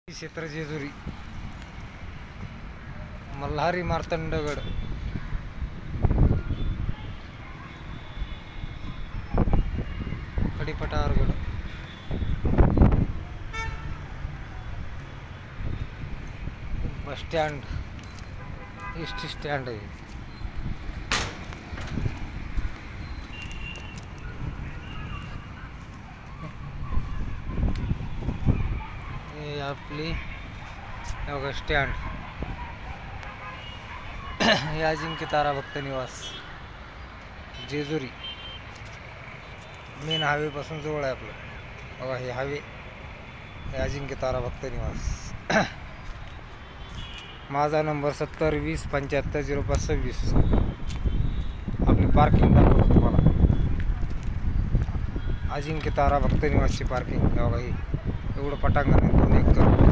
क्षेत्र Jejuri, Malhari Martandgad, Kadipatargad, bus stand, S T stand आहे. हे आपली बघा स्टँड. हे अजिंक्य तारा भक्त निवास जेजुरी मेन हायवे पासून जवळ आहे आपलं. बघा हे हायवे, हे अजिंक्य तारा भक्त निवास. माझा नंबर 7020750526. आपली पार्किंग दाखवतो तुम्हाला. अजिंक्य तारा भक्त निवासची पार्किंग. बघा ही एवढं पटांगण आहे, 2 एकर.